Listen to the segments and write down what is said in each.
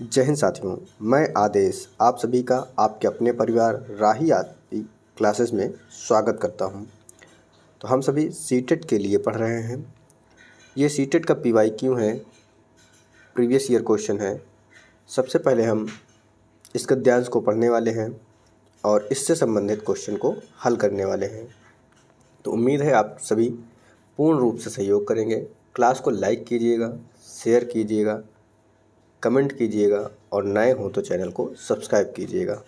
जय हिंद साथियों, मैं आदेश आप सभी का आपके अपने परिवार राही आदि क्लासेस में स्वागत करता हूं। तो हम सभी सीटेट के लिए पढ़ रहे हैं। ये सीटेट का पीवाई क्यों है, प्रीवियस ईयर क्वेश्चन है। सबसे पहले हम इस गद्यांश को पढ़ने वाले हैं और इससे संबंधित क्वेश्चन को हल करने वाले हैं। तो उम्मीद है आप सभी पूर्ण रूप से सहयोग करेंगे। क्लास को लाइक कीजिएगा, शेयर कीजिएगा, कमेंट कीजिएगा और नए हो तो चैनल को सब्सक्राइब कीजिएगा।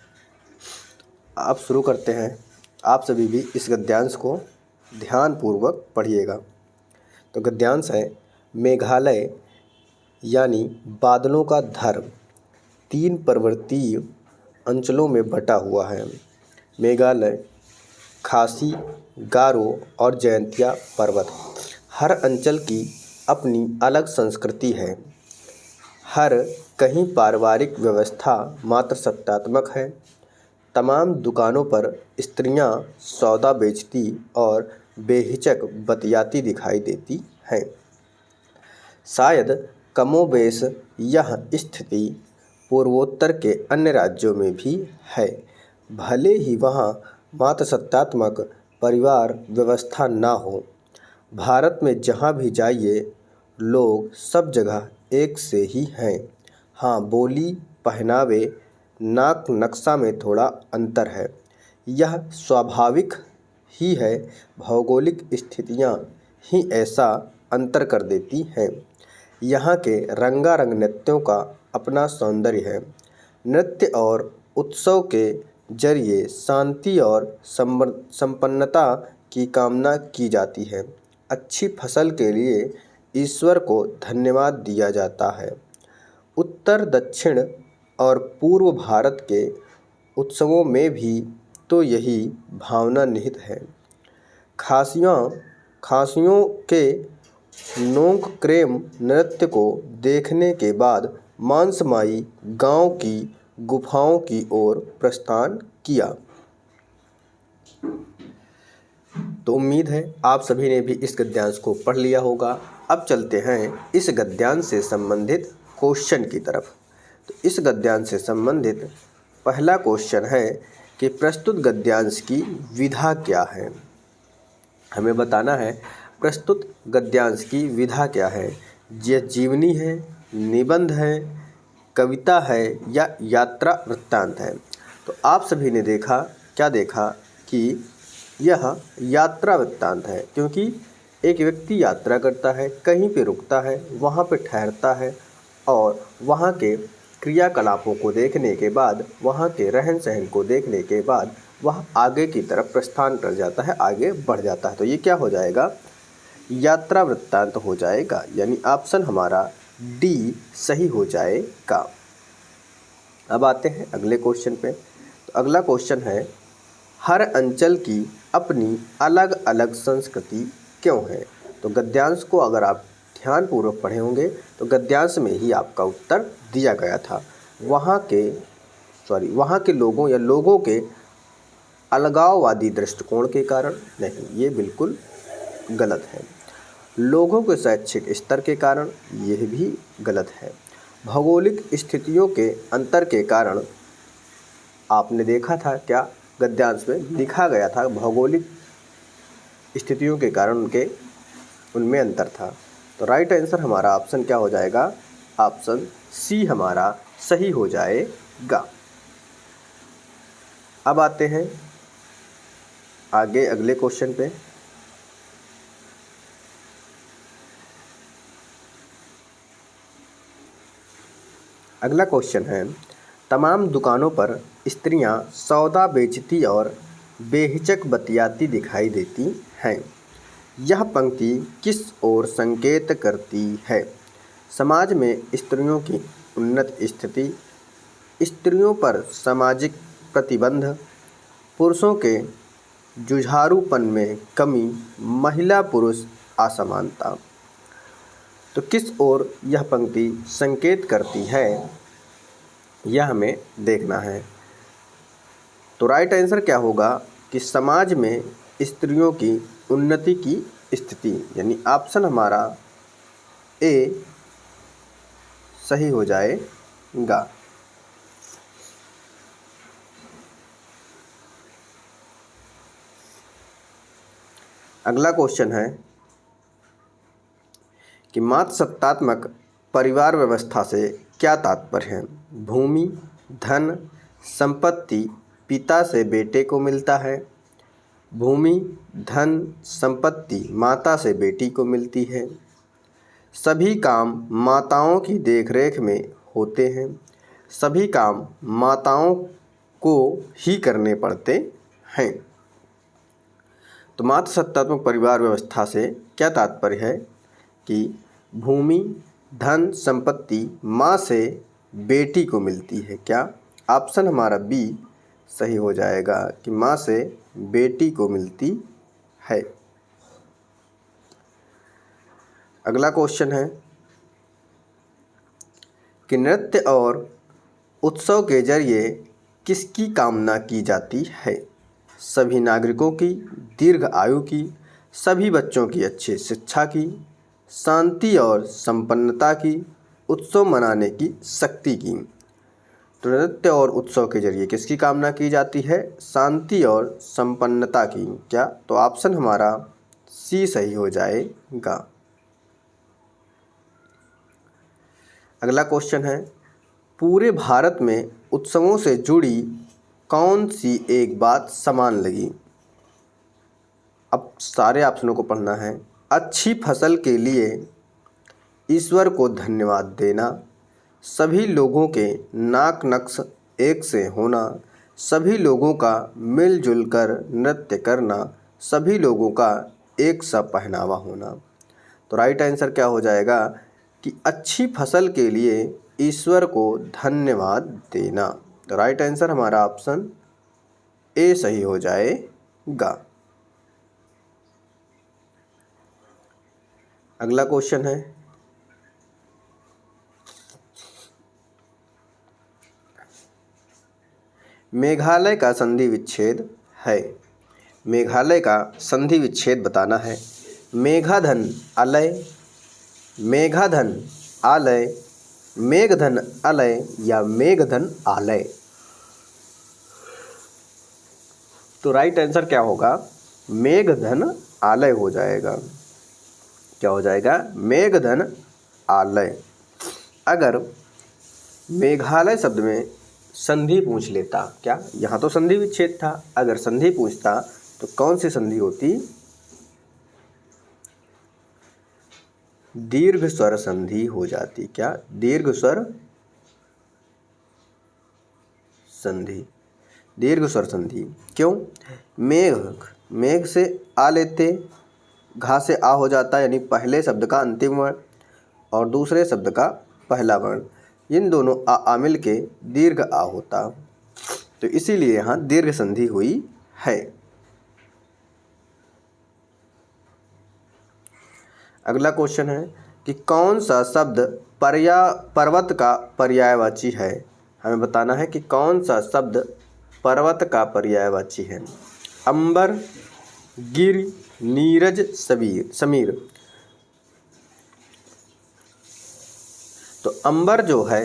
आप शुरू करते हैं। आप सभी भी इस गद्यांश को ध्यानपूर्वक पढ़िएगा। तो गद्यांश है, मेघालय यानी बादलों का धर्म 3 पर्वतीय अंचलों में बटा हुआ है। मेघालय खासी, गारो और जयंतिया पर्वत। हर अंचल की अपनी अलग संस्कृति है। हर कहीं पारिवारिक व्यवस्था मात्र सत्तात्मक है। तमाम दुकानों पर स्त्रियां सौदा बेचती और बेहिचक बतियाती दिखाई देती हैं। शायद कमोबेश यह स्थिति पूर्वोत्तर के अन्य राज्यों में भी है, भले ही वहाँ मात्र सत्तात्मक परिवार व्यवस्था ना हो। भारत में जहाँ भी जाइए लोग सब जगह एक से ही हैं। हाँ, बोली, पहनावे, नाक नक्शा में थोड़ा अंतर है। यह स्वाभाविक ही है, भौगोलिक स्थितियाँ ही ऐसा अंतर कर देती हैं। यहाँ के रंगारंग नृत्यों का अपना सौंदर्य है। नृत्य और उत्सव के जरिए शांति और संपन्नता की कामना की जाती है। अच्छी फसल के लिए ईश्वर को धन्यवाद दिया जाता है। उत्तर, दक्षिण और पूर्व भारत के उत्सवों में भी तो यही भावना निहित है। खासियों के नोंगक्रेम नृत्य को देखने के बाद मांसमाई गांव की गुफाओं की ओर प्रस्थान किया। तो उम्मीद है आप सभी ने भी इस गद्यांश को पढ़ लिया होगा। अब चलते हैं इस गद्यांश से संबंधित क्वेश्चन की तरफ। तो इस गद्यांश से संबंधित पहला क्वेश्चन है कि प्रस्तुत गद्यांश की विधा क्या है। हमें बताना है प्रस्तुत गद्यांश की विधा क्या है। यह जीवनी है, निबंध है, कविता है या यात्रा वृत्तांत है। तो आप सभी ने क्या देखा कि यह यात्रा वृत्तांत है, क्योंकि एक व्यक्ति यात्रा करता है, कहीं पे रुकता है, वहाँ पे ठहरता है और वहाँ के क्रियाकलापों को देखने के बाद, वहाँ के रहन सहन को देखने के बाद वह आगे की तरफ प्रस्थान कर जाता है, आगे बढ़ जाता है। तो ये क्या हो जाएगा, यात्रा वृत्तांत हो जाएगा। यानी ऑप्शन हमारा डी सही हो जाएगा। अब आते हैं अगले क्वेश्चन पे। तो अगला क्वेश्चन है, हर अंचल की अपनी अलग अलग संस्कृति क्यों है। तो गद्यांश को अगर आप ध्यानपूर्वक पढ़े होंगे तो गद्यांश में ही आपका उत्तर दिया गया था। वहाँ के लोगों के अलगाववादी दृष्टिकोण के कारण नहीं, ये बिल्कुल गलत है। लोगों के शैक्षिक स्तर के कारण, यह भी गलत है। भौगोलिक स्थितियों के अंतर के कारण, आपने देखा था क्या गद्यांश में लिखा गया था, भौगोलिक स्थितियों के कारण उनमें अंतर था। तो राइट आंसर हमारा ऑप्शन क्या हो जाएगा, ऑप्शन सी हमारा सही हो जाएगा। अब आते हैं आगे अगले क्वेश्चन पे। अगला क्वेश्चन है, तमाम दुकानों पर स्त्रियां सौदा बेचती और बेहिचक बतियाती दिखाई देती हैं। यह पंक्ति किस ओर संकेत करती है। समाज में स्त्रियों की उन्नत स्थिति, स्त्रियों पर सामाजिक प्रतिबंध, पुरुषों के जुझारूपन में कमी, महिला पुरुष असमानता। तो किस ओर यह पंक्ति संकेत करती है, यह हमें देखना है। तो राइट आंसर क्या होगा कि समाज में स्त्रियों की उन्नति की स्थिति, यानी ऑप्शन हमारा ए सही हो जाएगा। जाएगा। अगला क्वेश्चन है कि मातृसत्तात्मक परिवार व्यवस्था से क्या तात्पर्य है? भूमि, धन, संपत्ति पिता से बेटे को मिलता है। भूमि, धन, संपत्ति माता से बेटी को मिलती है। सभी काम माताओं की देखरेख में होते हैं। सभी काम माताओं को ही करने पड़ते हैं। तो मातृसत्तात्मक परिवार व्यवस्था से क्या तात्पर्य है कि भूमि, धन, संपत्ति माँ से बेटी को मिलती है। क्या ऑप्शन हमारा बी सही हो जाएगा कि माँ से बेटी को मिलती है। अगला क्वेश्चन है कि नृत्य और उत्सव के जरिए किसकी कामना की जाती है? सभी नागरिकों की, दीर्घ आयु की, सभी बच्चों की अच्छी शिक्षा की, शांति और संपन्नता की, उत्सव मनाने की शक्ति की। तो नृत्य और उत्सव के जरिए किसकी कामना की जाती है? शांति और संपन्नता की। क्या? तो ऑप्शन हमारा सी सही हो जाएगा। अगला क्वेश्चन है पूरे भारत में उत्सवों से जुड़ी कौन सी एक बात समान लगी? अब सारे ऑप्शनों को पढ़ना है। अच्छी फसल के लिए ईश्वर को धन्यवाद देना, सभी लोगों के नाक नक्श एक से होना, सभी लोगों का मिलजुल कर नृत्य करना, सभी लोगों का एक सा पहनावा होना। तो राइट आंसर क्या हो जाएगा कि अच्छी फसल के लिए ईश्वर को धन्यवाद देना। तो राइट आंसर हमारा ऑप्शन ए सही हो जाएगा। अगला क्वेश्चन है मेघालय का संधि विच्छेद है। मेघालय का संधि विच्छेद बताना है। मेघाधन अलय, मेघाधन आलय, मेघधन अलय या मेघधन आलय। तो राइट आंसर क्या होगा? मेघधन आलय हो जाएगा। क्या हो जाएगा? मेघधन आलय। अगर मेघालय शब्द में संधि पूछ लेता, क्या यहाँ तो संधि विच्छेद था, अगर संधि पूछता तो कौन सी संधि होती? दीर्घ स्वर संधि हो जाती। क्या? दीर्घ स्वर संधि, दीर्घ स्वर संधि। क्यों? मेघ, मेघ से आ लेते, घा से आ हो जाता, यानी पहले शब्द का अंतिम वर्ण और दूसरे शब्द का पहला वर्ण, इन दोनों आ मिल के दीर्घ आ होता, तो इसीलिए यहाँ दीर्घ संधि हुई है। अगला क्वेश्चन है कि कौन सा शब्द पर्वत का पर्यायवाची है? हमें बताना है कि कौन सा शब्द पर्वत का पर्यायवाची है। अंबर, गिर, नीरज, समीर। तो अंबर जो है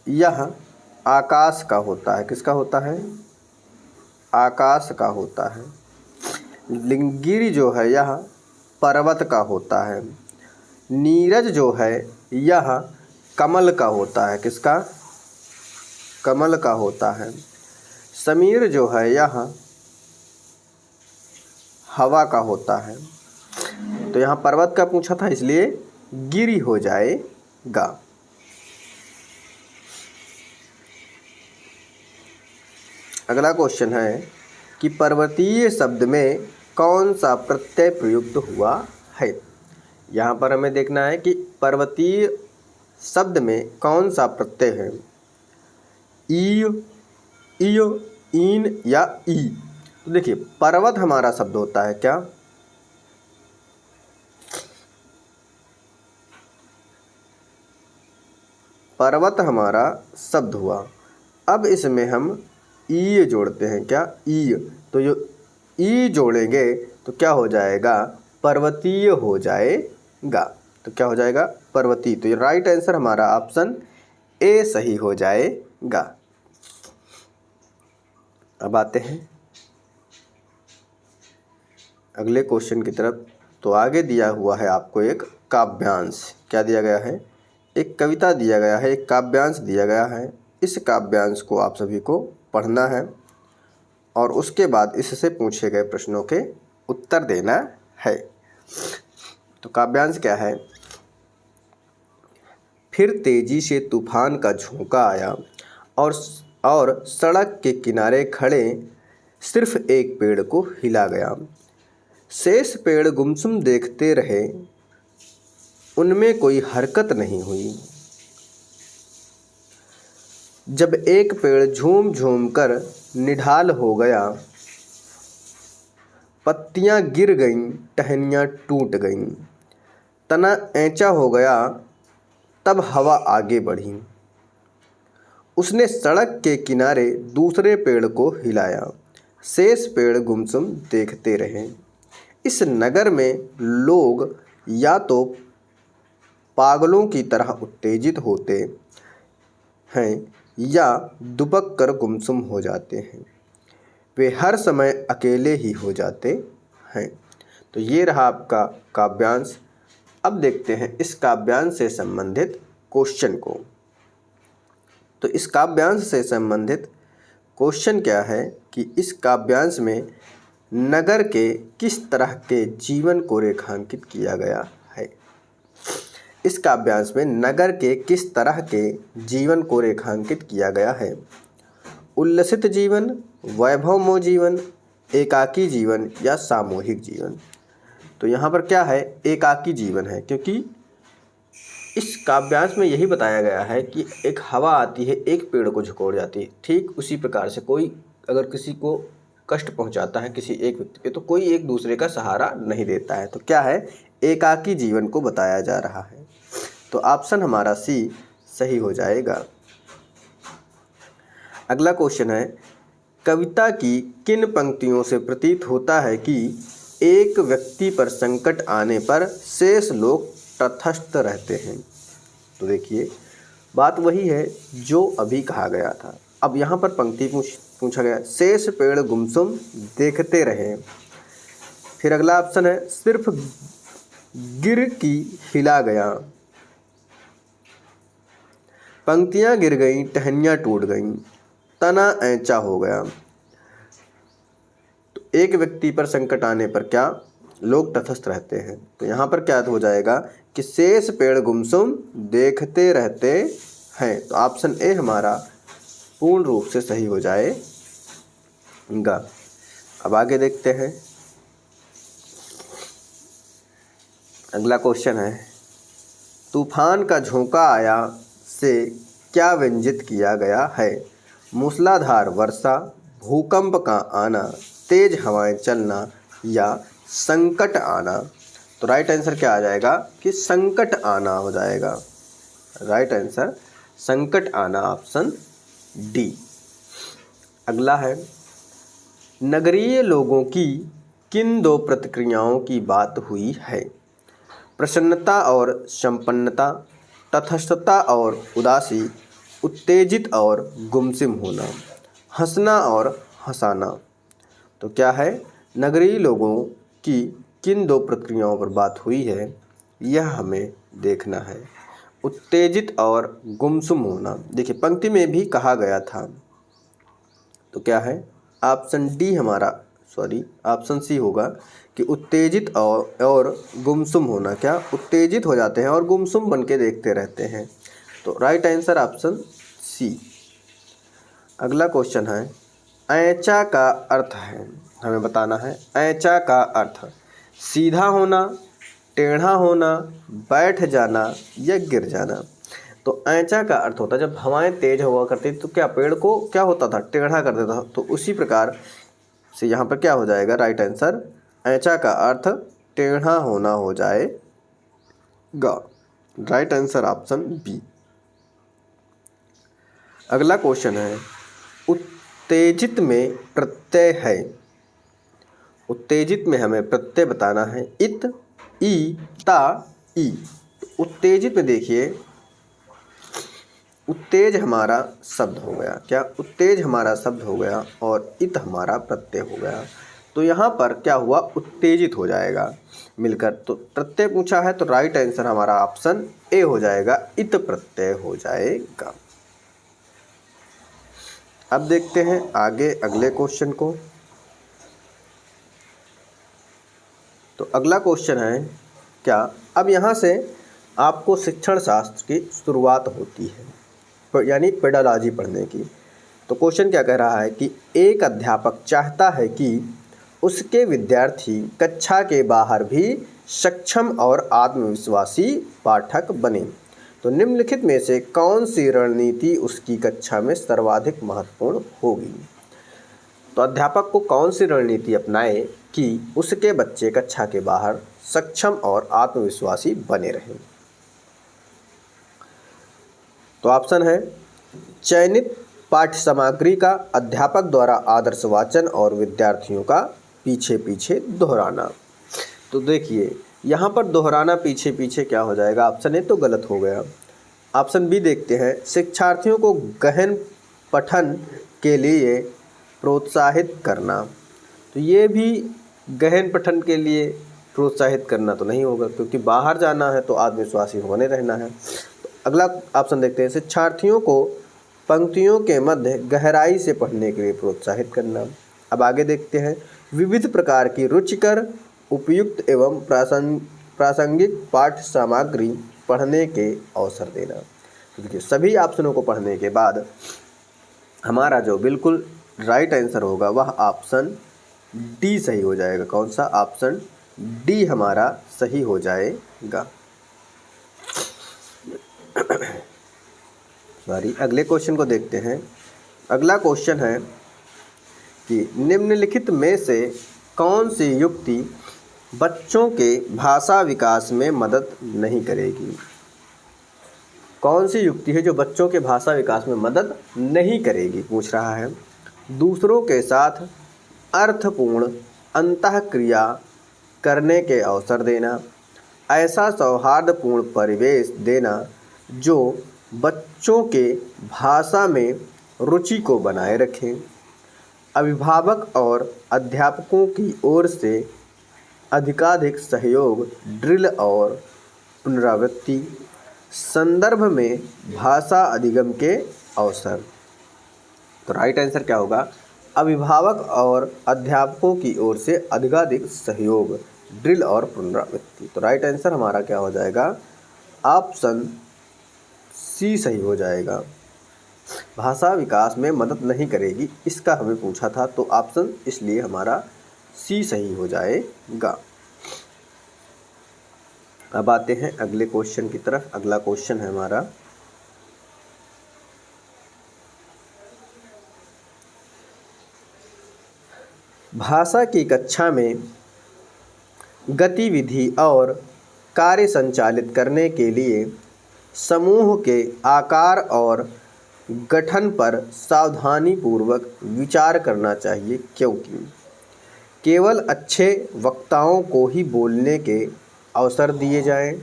यह आकाश का होता है। किसका होता है? आकाश का होता है। गिर जो है यह पर्वत का होता है। नीरज जो है यह कमल का होता है। किसका? कमल का होता है। समीर जो है यह हवा का होता है। तो यहाँ पर्वत का पूछा था इसलिए गिरी हो जाएगा। अगला क्वेश्चन है कि पर्वतीय शब्द में कौन सा प्रत्यय प्रयुक्त हुआ है? यहाँ पर हमें देखना है कि पर्वतीय शब्द में कौन सा प्रत्यय है। ई, इयो, ईन या ई। तो देखिए पर्वत हमारा शब्द होता है। क्या? पर्वत हमारा शब्द हुआ। अब इसमें हम ई जोड़ते हैं। क्या? ई। तो जो ई जोड़ेंगे तो क्या हो जाएगा? पर्वतीय हो जाएगा। तो क्या हो जाएगा? पर्वतीय। तो ये राइट आंसर हमारा ऑप्शन ए सही हो जाएगा। अब आते हैं अगले क्वेश्चन की तरफ। तो आगे दिया हुआ है आपको एक काव्यांश। क्या दिया गया है? एक कविता दिया गया है, एक काव्यांश दिया गया है। इस काव्यांश को आप सभी को पढ़ना है और उसके बाद इससे पूछे गए प्रश्नों के उत्तर देना है। तो काव्यांश क्या है? फिर तेजी से तूफान का झोंका आया और सड़क के किनारे खड़े सिर्फ एक पेड़ को हिला गया। शेष पेड़ गुमसुम देखते रहे, उनमें कोई हरकत नहीं हुई। जब एक पेड़ झूम झूम कर निढाल हो गया, पत्तियां गिर गईं, टहनियां टूट गईं, तना ऐंचा हो गया, तब हवा आगे बढ़ी। उसने सड़क के किनारे दूसरे पेड़ को हिलाया, शेष पेड़ गुमसुम देखते रहे। इस नगर में लोग या तो पागलों की तरह उत्तेजित होते हैं या दुबक कर गुमसुम हो जाते हैं। वे हर समय अकेले ही हो जाते हैं। तो ये रहा आपका काव्यांश। अब देखते हैं इस काव्यांश से संबंधित क्वेश्चन को। तो इस काव्यांश से संबंधित क्वेश्चन क्या है कि इस काव्यांश में नगर के किस तरह के जीवन को रेखांकित किया गया है। इस काव्यांश में नगर के किस तरह के जीवन को रेखांकित किया गया है। उल्लसित जीवन, वैभवमय जीवन, एकाकी जीवन या सामूहिक जीवन। तो यहाँ पर क्या है? एकाकी जीवन है, क्योंकि इस काव्यांश में यही बताया गया है कि एक हवा आती है, एक पेड़ को झुकोड़ जाती है। ठीक उसी प्रकार से कोई अगर किसी को कष्ट पहुंचाता है किसी एक व्यक्ति पे, तो कोई एक दूसरे का सहारा नहीं देता है। तो क्या है? एकाकी जीवन को बताया जा रहा है। तो ऑप्शन हमारा सी सही हो जाएगा। अगला क्वेश्चन है, कविता की किन पंक्तियों से प्रतीत होता है कि एक व्यक्ति पर संकट आने पर शेष लोग तटस्थ रहते हैं। तो देखिए, बात वही है जो अभी कहा गया था। अब यहाँ पर पंक्ति पूछा गया, शेष पेड़ गुमसुम देखते रहे। फिर अगला ऑप्शन है, सिर्फ गिर की हिला गया, पंक्तियां गिर गईं, टहनियां टूट गईं, तना ऐंचा हो गया। तो एक व्यक्ति पर संकट आने पर क्या लोग तटस्थ रहते हैं। तो यहाँ पर क्या हो जाएगा कि शेष पेड़ गुमसुम देखते रहते हैं। तो ऑप्शन ए हमारा पूर्ण रूप से सही हो जाएगा। अब आगे देखते हैं। अगला क्वेश्चन है, तूफान का झोंका आया से क्या व्यंजित किया गया है। मूसलाधार वर्षा, भूकंप का आना, तेज हवाएं चलना या संकट आना। तो राइट आंसर क्या आ जाएगा कि संकट आना हो जाएगा। राइट आंसर संकट आना, ऑप्शन डी। अगला है, नगरीय लोगों की किन दो प्रतिक्रियाओं की बात हुई है। प्रसन्नता और संपन्नता, तटस्थता और उदासी, उत्तेजित और गुमसुम होना, हंसना और हंसाना। तो क्या है? नगरीय लोगों की किन दो प्रक्रियाओं पर बात हुई है, यह हमें देखना है। उत्तेजित और गुमसुम होना, देखिए पंक्ति में भी कहा गया था। तो क्या है? ऑप्शन डी हमारा, ऑप्शन सी होगा कि उत्तेजित और गुमसुम होना। क्या उत्तेजित हो जाते हैं और गुमसुम बन के देखते रहते हैं। तो राइट आंसर ऑप्शन सी। अगला क्वेश्चन है, ऐंचा का अर्थ है, हमें बताना है ऐंचा का अर्थ सीधा होना, टेढ़ा होना, बैठ जाना या गिर जाना। तो ऐंचा का अर्थ होता है जब हवाएं तेज हुआ करती तो क्या पेड़ को क्या होता था? टेढ़ा कर देता था। तो उसी प्रकार से यहाँ पर क्या हो जाएगा? राइट आंसर ऐंचा का अर्थ टेढ़ा होना हो जाएगा। Right answer option B. अगला क्वेश्चन है, उत्तेजित में प्रत्यय है। उत्तेजित में हमें प्रत्यय बताना है। इत, ई, ता, ई। उत्तेजित में देखिए उत्तेज हमारा शब्द हो गया। क्या? उत्तेज हमारा शब्द हो गया और इत हमारा प्रत्यय हो गया। तो यहाँ पर क्या हुआ? उत्तेजित हो जाएगा मिलकर। तो प्रत्यय पूछा है तो राइट आंसर हमारा ऑप्शन ए हो जाएगा, इत प्रत्यय हो जाएगा। अब देखते हैं आगे अगले क्वेश्चन को। तो अगला क्वेश्चन है क्या? अब यहाँ से आपको शिक्षण शास्त्र की शुरुआत होती है, यानी पेडालॉजी पढ़ने की। तो क्वेश्चन क्या कह रहा है कि एक अध्यापक चाहता है कि उसके विद्यार्थी कक्षा के बाहर भी सक्षम और आत्मविश्वासी पाठक बने। तो निम्नलिखित में से कौन सी रणनीति उसकी कक्षा में सर्वाधिक महत्वपूर्ण होगी? तो अध्यापक को कौन सी रणनीति अपनाए कि उसके बच्चे कक्षा के बाहर सक्षम और आत्मविश्वासी बने रहें? तो ऑप्शन है चयनित पाठ्य सामग्री का अध्यापक द्वारा आदर्श वाचन और विद्यार्थियों का पीछे पीछे दोहराना। तो देखिए यहाँ पर दोहराना पीछे पीछे क्या हो जाएगा? ऑप्शन ए तो गलत हो गया। ऑप्शन बी देखते हैं, शिक्षार्थियों को गहन पठन के लिए प्रोत्साहित करना। तो ये भी गहन पठन के लिए प्रोत्साहित करना तो नहीं होगा, क्योंकि बाहर जाना है तो आत्मविश्वासी बने रहना है। तो अगला ऑप्शन देखते हैं, शिक्षार्थियों को पंक्तियों के मध्य गहराई से पढ़ने के लिए प्रोत्साहित करना। अब आगे देखते हैं, विविध प्रकार की रुचिकर, उपयुक्त एवं प्रासंगिक पाठ्य सामग्री पढ़ने के अवसर देना। तो देखिए सभी ऑप्शनों को पढ़ने के बाद हमारा जो बिल्कुल राइट आंसर होगा वह ऑप्शन डी सही हो जाएगा। कौन सा? ऑप्शन डी हमारा सही हो जाएगा। सॉरी, अगले क्वेश्चन को देखते हैं। अगला क्वेश्चन है कि निम्नलिखित में से कौन सी युक्ति बच्चों के भाषा विकास में मदद नहीं करेगी? कौन सी युक्ति है जो बच्चों के भाषा विकास में मदद नहीं करेगी? पूछ रहा है। दूसरों के साथ अर्थपूर्ण अंतःक्रिया करने के अवसर देना, ऐसा सौहार्दपूर्ण परिवेश देना जो बच्चों के भाषा में रुचि को बनाए रखें, अभिभावक और अध्यापकों की ओर से अधिकाधिक सहयोग, ड्रिल और पुनरावृत्ति, संदर्भ में भाषा अधिगम के अवसर। तो राइट आंसर क्या होगा? अभिभावक और अध्यापकों की ओर से अधिकाधिक सहयोग, ड्रिल और पुनरावृत्ति। तो राइट आंसर हमारा क्या हो जाएगा? ऑप्शन सी सही हो जाएगा। भाषा विकास में मदद नहीं करेगी, इसका हमें पूछा था, तो ऑप्शन इसलिए हमारा सी सही हो जाएगा। अब आते हैं अगले क्वेश्चन की तरफ। अगला क्वेश्चन है हमारा, भाषा की कक्षा में गतिविधि और कार्य संचालित करने के लिए समूह के आकार और गठन पर सावधानीपूर्वक विचार करना चाहिए, क्योंकि केवल अच्छे वक्ताओं को ही बोलने के अवसर दिए जाएं,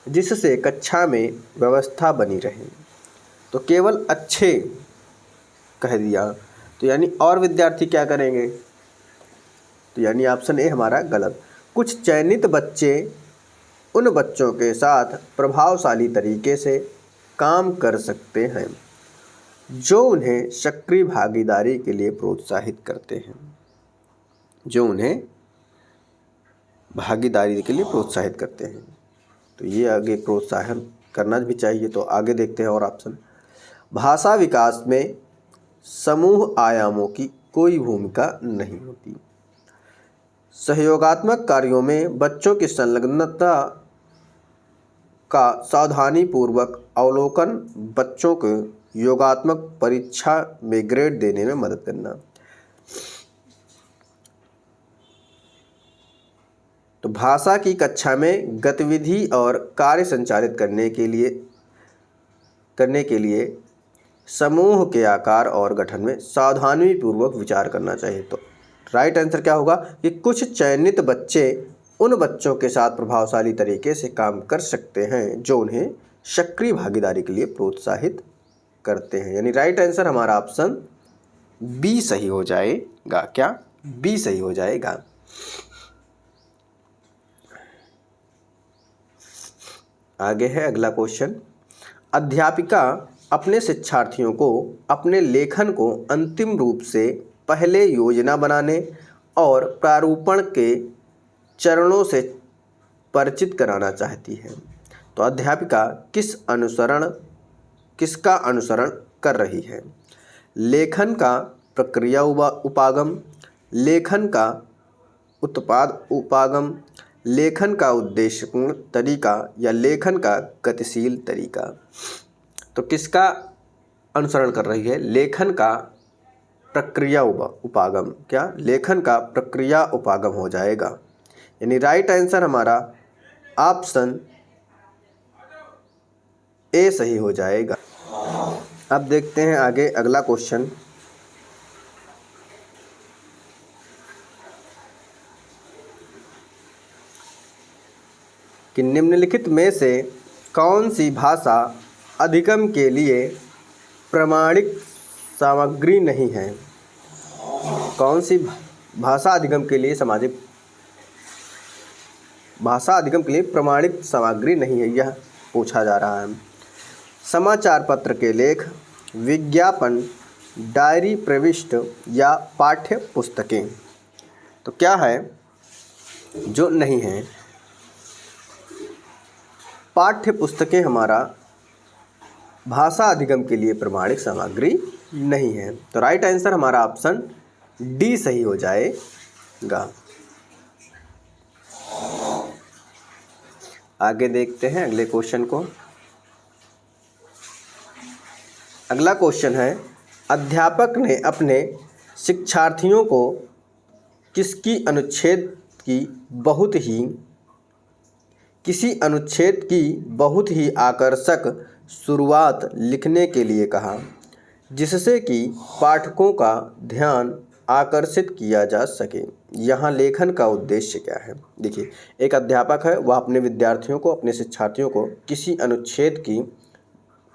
जिससे कक्षा में व्यवस्था बनी रहे। तो केवल अच्छे कह दिया तो यानी और विद्यार्थी क्या करेंगे? तो यानी ऑप्शन ए हमारा गलत। कुछ चयनित बच्चे उन बच्चों के साथ प्रभावशाली तरीके से काम कर सकते हैं जो उन्हें सक्रिय भागीदारी के लिए प्रोत्साहित करते हैं, जो उन्हें भागीदारी के लिए प्रोत्साहित करते हैं। तो ये आगे प्रोत्साहन करना भी चाहिए। तो आगे देखते हैं और ऑप्शन, भाषा विकास में समूह आयामों की कोई भूमिका नहीं होती। सहयोगात्मक कार्यों में बच्चों की संलग्नता का सावधानीपूर्वक अवलोकन बच्चों को योगात्मक परीक्षा में ग्रेड देने में मदद करना। तो भाषा की कक्षा में गतिविधि और कार्य संचालित करने के लिए समूह के आकार और गठन में सावधानीपूर्वक विचार करना चाहिए। तो राइट आंसर क्या होगा कि कुछ चयनित बच्चे उन बच्चों के साथ प्रभावशाली तरीके से काम कर सकते हैं जो उन्हें सक्रिय भागीदारी के लिए प्रोत्साहित करते हैं, यानी राइट आंसर हमारा ऑप्शन बी सही हो जाएगा। क्या? बी सही हो जाएगा। आगे है अगला क्वेश्चन। अध्यापिका अपने शिक्षार्थियों को अपने लेखन को अंतिम रूप से पहले योजना बनाने और प्रारूपण के चरणों से परिचित कराना चाहती है। तो अध्यापिका किसका अनुसरण कर रही है? लेखन का प्रक्रिया उपागम, लेखन का उत्पाद उपागम, लेखन का उद्देश्यपूर्ण तरीका या लेखन का गतिशील तरीका। तो किसका अनुसरण कर रही है? लेखन का प्रक्रिया उपागम। क्या? लेखन का प्रक्रिया उपागम हो जाएगा, यानी राइट आंसर हमारा ऑप्शन ए सही हो जाएगा। अब देखते हैं आगे अगला क्वेश्चन। कि निम्नलिखित में से कौन सी भाषा अधिगम के लिए प्रमाणिक सामग्री नहीं है? कौन सी भाषा अधिगम के लिए प्रमाणिक सामग्री नहीं है, यह पूछा जा रहा है। समाचार पत्र के लेख, विज्ञापन, डायरी प्रविष्ट या पाठ्य पुस्तकें। तो क्या है जो नहीं है? पाठ्य पुस्तकें हमारा भाषा अधिगम के लिए प्रमाणिक सामग्री नहीं है। तो राइट आंसर हमारा ऑप्शन डी सही हो जाएगा। आगे देखते हैं अगले क्वेश्चन को। अगला क्वेश्चन है, अध्यापक ने अपने शिक्षार्थियों को किसी अनुच्छेद की बहुत ही आकर्षक शुरुआत लिखने के लिए कहा, जिससे कि पाठकों का ध्यान आकर्षित किया जा सके। यहाँ लेखन का उद्देश्य क्या है? देखिए, एक अध्यापक है, वह अपने विद्यार्थियों को, अपने शिक्षार्थियों को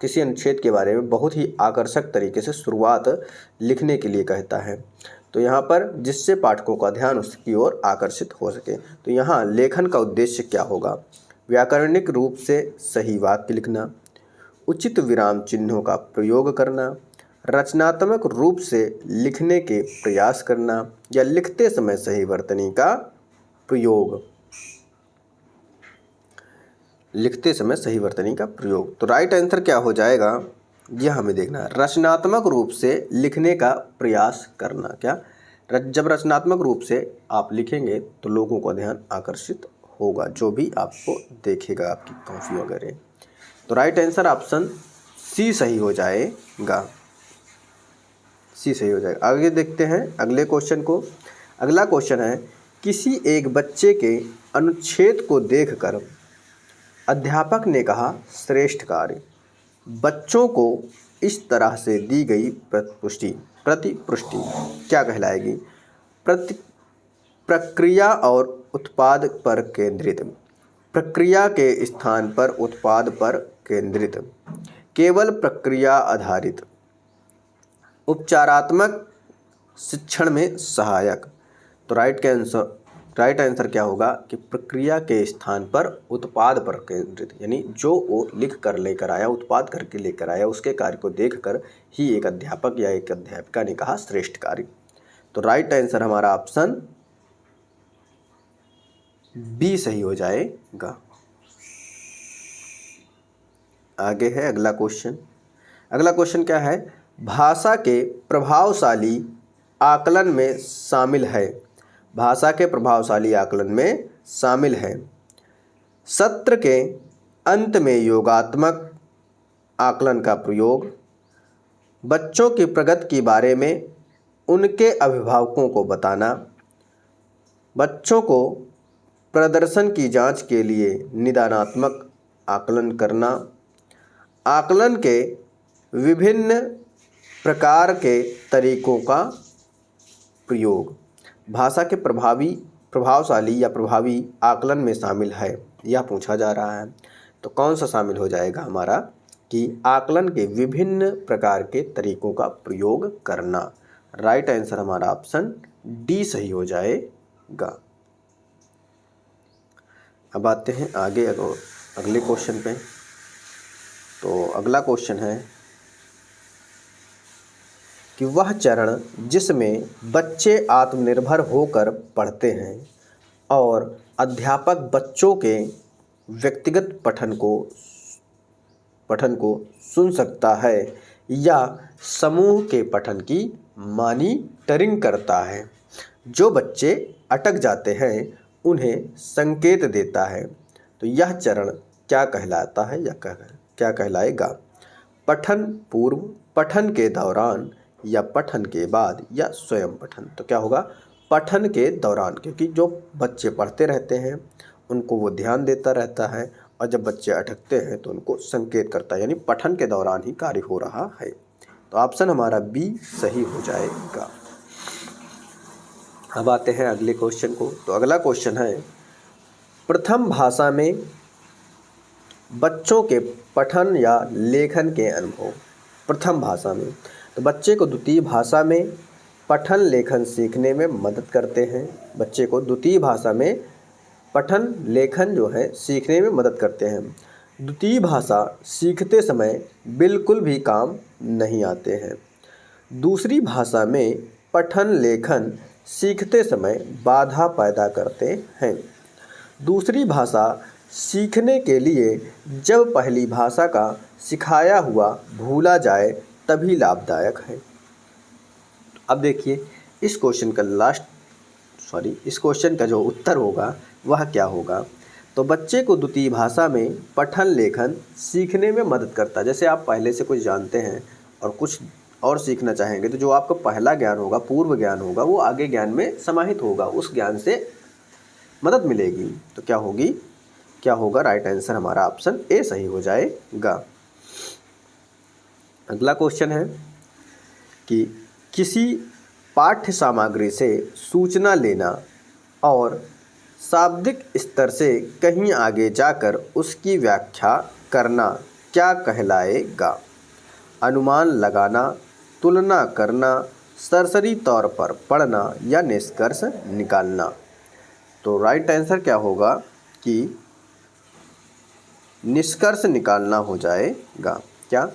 किसी अनुच्छेद के बारे में बहुत ही आकर्षक तरीके से शुरुआत लिखने के लिए कहता है। तो यहाँ पर जिससे पाठकों का ध्यान उसकी ओर आकर्षित हो सके। तो यहाँ लेखन का उद्देश्य क्या होगा? व्याकरणिक रूप से सही वाक्य लिखना, उचित विराम चिन्हों का प्रयोग करना, रचनात्मक रूप से लिखने के प्रयास करना या लिखते समय सही वर्तनी का प्रयोग। तो राइट आंसर क्या हो जाएगा? यह हमें देखना है। रचनात्मक रूप से लिखने का प्रयास करना। क्या? जब रचनात्मक रूप से आप लिखेंगे तो लोगों का ध्यान आकर्षित होगा, जो भी आपको देखेगा, आपकी कॉपी वगैरह। तो राइट आंसर ऑप्शन सी सही हो जाएगा। आगे देखते हैं अगले क्वेश्चन को। अगला क्वेश्चन है, किसी एक बच्चे के अनुच्छेद को देखकर अध्यापक ने कहा, श्रेष्ठ कार्य। बच्चों को इस तरह से दी गई प्रतिपुष्टि क्या कहलाएगी? प्रक्रिया और उत्पाद पर केंद्रित, प्रक्रिया के स्थान पर उत्पाद पर केंद्रित, केवल प्रक्रिया आधारित, उपचारात्मक, शिक्षण में सहायक। तो राइट आंसर क्या होगा कि प्रक्रिया के स्थान पर उत्पाद पर केंद्रित, यानी जो वो लिख कर लेकर आया, उत्पाद करके लेकर आया, उसके कार्य को देखकर ही एक अध्यापक या एक अध्यापिका ने कहा श्रेष्ठ कार्य। तो राइट आंसर हमारा ऑप्शन बी सही हो जाएगा। आगे है अगला क्वेश्चन क्या है? भाषा के प्रभावशाली आकलन में शामिल है। सत्र के अंत में योगात्मक आकलन का प्रयोग, बच्चों की प्रगति के बारे में उनके अभिभावकों को बताना, बच्चों को प्रदर्शन की जांच के लिए निदानात्मक आकलन करना, आकलन के विभिन्न प्रकार के तरीकों का प्रयोग। भाषा के प्रभावशाली या प्रभावी आकलन में शामिल है, यह पूछा जा रहा है। तो कौन सा शामिल हो जाएगा हमारा कि आकलन के विभिन्न प्रकार के तरीकों का प्रयोग करना। राइट आंसर हमारा ऑप्शन डी सही हो जाएगा। अब आते हैं आगे अगले क्वेश्चन पे। तो अगला क्वेश्चन है कि वह चरण जिसमें बच्चे आत्मनिर्भर होकर पढ़ते हैं और अध्यापक बच्चों के व्यक्तिगत पठन को सुन सकता है या समूह के पठन की मॉनिटरिंग करता है। जो बच्चे अटक जाते हैं उन्हें संकेत देता है। तो यह चरण क्या कहलाता है या क्या कहलाएगा? पठन पूर्व, पठन के दौरान या पठन के बाद या स्वयं पठन। तो क्या होगा? पठन के दौरान, क्योंकि जो बच्चे पढ़ते रहते हैं उनको वो ध्यान देता रहता है और जब बच्चे अटकते हैं तो उनको संकेत करता है, यानी पठन के दौरान ही कार्य हो रहा है। तो ऑप्शन हमारा बी सही हो जाएगा। अब आते हैं अगले क्वेश्चन को। तो अगला क्वेश्चन है प्रथम भाषा में बच्चों के पठन या लेखन के अनुभव। प्रथम भाषा में तो बच्चे को द्वितीय भाषा में पठन लेखन सीखने में मदद करते हैं। बच्चे को द्वितीय भाषा में पठन लेखन जो है सीखने में मदद करते हैं। द्वितीय भाषा सीखते समय बिल्कुल भी काम नहीं आते हैं। दूसरी भाषा में पठन लेखन सीखते समय बाधा पैदा करते हैं। दूसरी भाषा सीखने के लिए जब पहली भाषा का सिखाया हुआ भूला जाए तभी लाभदायक है। अब देखिए इस क्वेश्चन का जो उत्तर होगा वह क्या होगा? तो बच्चे को द्वितीय भाषा में पठन लेखन सीखने में मदद करता है। जैसे आप पहले से कुछ जानते हैं और कुछ और सीखना चाहेंगे तो जो आपका पहला ज्ञान होगा, पूर्व ज्ञान होगा, वो आगे ज्ञान में समाहित होगा, उस ज्ञान से मदद मिलेगी। तो क्या होगा? राइट आंसर हमारा ऑप्शन ए सही हो जाएगा। अगला क्वेश्चन है कि किसी पाठ्य सामग्री से सूचना लेना और शाब्दिक स्तर से कहीं आगे जाकर उसकी व्याख्या करना क्या कहलाएगा? अनुमान लगाना, तुलना करना, सरसरी तौर पर पढ़ना या निष्कर्ष निकालना। तो राइट आंसर क्या होगा कि निष्कर्ष निकालना हो जाएगा। क्या?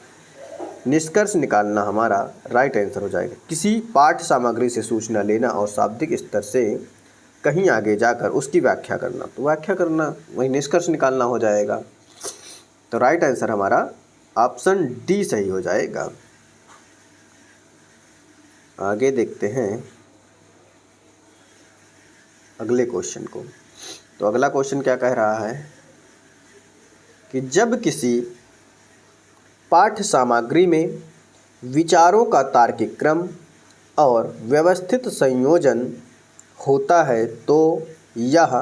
निष्कर्ष निकालना हमारा राइट आंसर हो जाएगा। किसी पाठ्य सामग्री से सूचना लेना और शाब्दिक स्तर से कहीं आगे जाकर उसकी व्याख्या करना। तो व्याख्या करना वही निष्कर्ष निकालना हो जाएगा। तो राइट आंसर हमारा ऑप्शन डी सही हो जाएगा। आगे देखते हैं अगले क्वेश्चन को। तो अगला क्वेश्चन क्या कह रहा है कि जब किसी पाठ्य सामग्री में विचारों का तार्किक क्रम और व्यवस्थित संयोजन होता है तो यह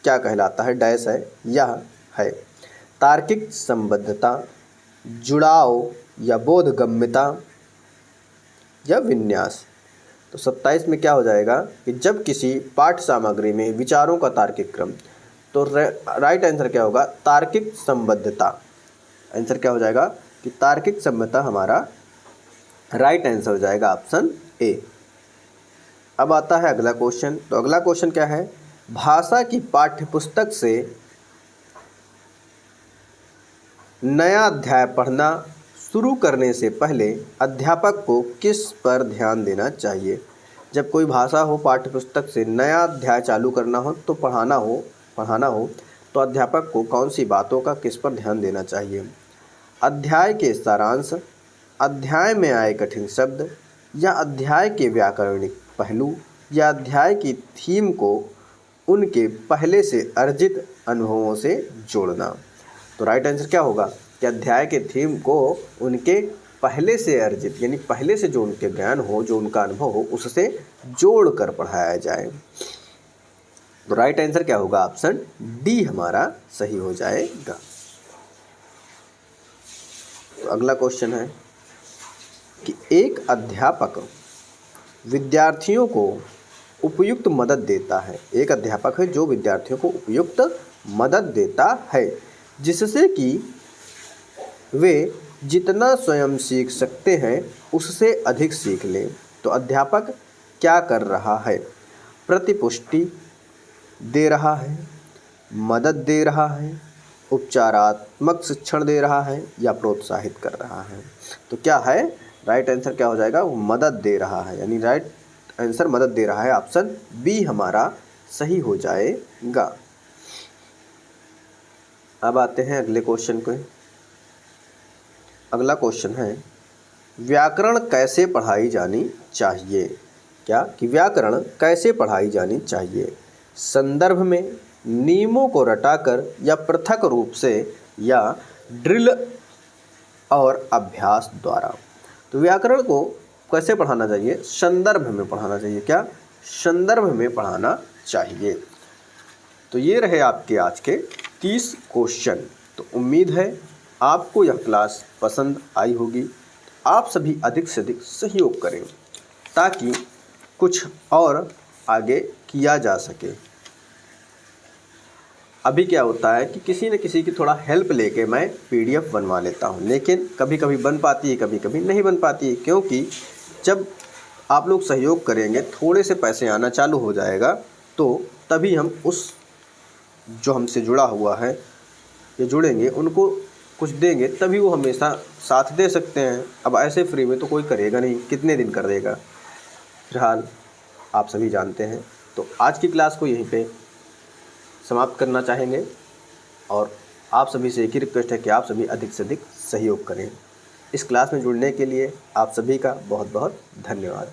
क्या कहलाता है? डैश है, यह है तार्किक संबद्धता, जुड़ाव या बोधगम्यता या विन्यास। तो 27 में क्या हो जाएगा कि जब किसी पाठ्य सामग्री में विचारों का तार्किक क्रम, तो राइट आंसर क्या होगा? तार्किक संबद्धता। आंसर क्या हो जाएगा कि तार्किक संबद्धता हमारा राइट आंसर हो जाएगा ऑप्शन ए। अब आता है अगला क्वेश्चन। तो अगला क्वेश्चन क्या है? भाषा की पाठ्यपुस्तक से नया अध्याय पढ़ना शुरू करने से पहले अध्यापक को किस पर ध्यान देना चाहिए? जब कोई भाषा हो, पाठ्यपुस्तक से नया अध्याय चालू करना हो, तो पढ़ाना हो तो अध्यापक को कौन सी बातों का किस पर ध्यान देना चाहिए? अध्याय के सारांश, अध्याय में आए कठिन शब्द या अध्याय के व्याकरणिक पहलू या अध्याय की थीम को उनके पहले से अर्जित अनुभवों से जोड़ना। तो राइट आंसर क्या होगा कि अध्याय के थीम को उनके पहले से अर्जित, यानी पहले से जो उनके ज्ञान हो, जो उनका अनुभव हो, उससे जोड़ कर पढ़ाया जाए। तो राइट आंसर क्या होगा? ऑप्शन डी हमारा सही हो जाएगा। तो अगला क्वेश्चन है कि एक अध्यापक विद्यार्थियों को उपयुक्त मदद देता है। एक अध्यापक है जो विद्यार्थियों को उपयुक्त मदद देता है जिससे कि वे जितना स्वयं सीख सकते हैं उससे अधिक सीख लें। तो अध्यापक क्या कर रहा है? प्रतिपुष्टि दे रहा है, मदद दे रहा है, उपचारात्मक शिक्षण दे रहा है या प्रोत्साहित कर रहा है। तो क्या है राइट आंसर? क्या हो जाएगा? वो मदद दे रहा है, यानी राइट आंसर मदद दे रहा है। ऑप्शन बी हमारा सही हो जाएगा। अब आते हैं अगले क्वेश्चन को। अगला क्वेश्चन है व्याकरण कैसे पढ़ाई जानी चाहिए? क्या कि व्याकरण कैसे पढ़ाई जानी चाहिए? संदर्भ में, नियमों को रटाकर या पृथक रूप से, या ड्रिल और अभ्यास द्वारा। तो व्याकरण को कैसे पढ़ाना चाहिए? संदर्भ में पढ़ाना चाहिए। क्या? संदर्भ में पढ़ाना चाहिए। तो ये रहे आपके आज के 30 क्वेश्चन। तो उम्मीद है आपको यह क्लास पसंद आई होगी। आप सभी अधिक से अधिक सहयोग करें ताकि कुछ और आगे किया जा सके। अभी क्या होता है कि किसी न किसी की थोड़ा हेल्प लेके मैं PDF बनवा लेता हूँ, लेकिन कभी कभी बन पाती है, कभी कभी नहीं बन पाती है, क्योंकि जब आप लोग सहयोग करेंगे, थोड़े से पैसे आना चालू हो जाएगा, तो तभी हम उस जो हमसे जुड़ा हुआ है या जुड़ेंगे उनको कुछ देंगे, तभी वो हमेशा साथ दे सकते हैं। अब ऐसे फ्री में तो कोई करेगा नहीं, कितने दिन कर देगा। फिलहाल आप सभी जानते हैं। तो आज की क्लास को यहीं पे समाप्त करना चाहेंगे और आप सभी से एक ही रिक्वेस्ट है कि आप सभी अधिक से अधिक सहयोग करें। इस क्लास में जुड़ने के लिए आप सभी का बहुत बहुत धन्यवाद।